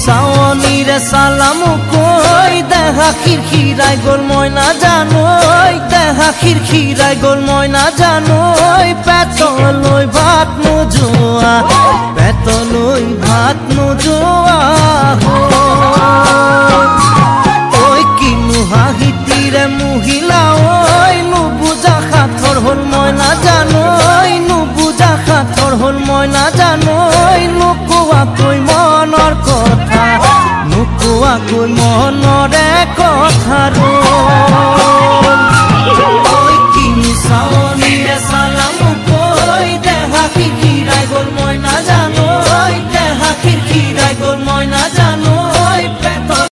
চাৱনীৰে চালামো কৈ দেহা খিৰখিৰাই গ'ল মই নাজানোই দেহা খিৰখিৰাই গ'ল মই নাজানোই পেটলৈ ভাত নোযোৱা পেটলৈ ভাত নোযোৱা ঐ কিনো হাঁহিতিৰে মহিলা ঐ নুবুজা সাঁথৰ হ'ল মই নাজানোই নুবুজা সাঁথৰ হ'ল মই নাজানোই নোকোৱাকৈ মনৰ কথা নোকোৱাকৈ মনৰে কথা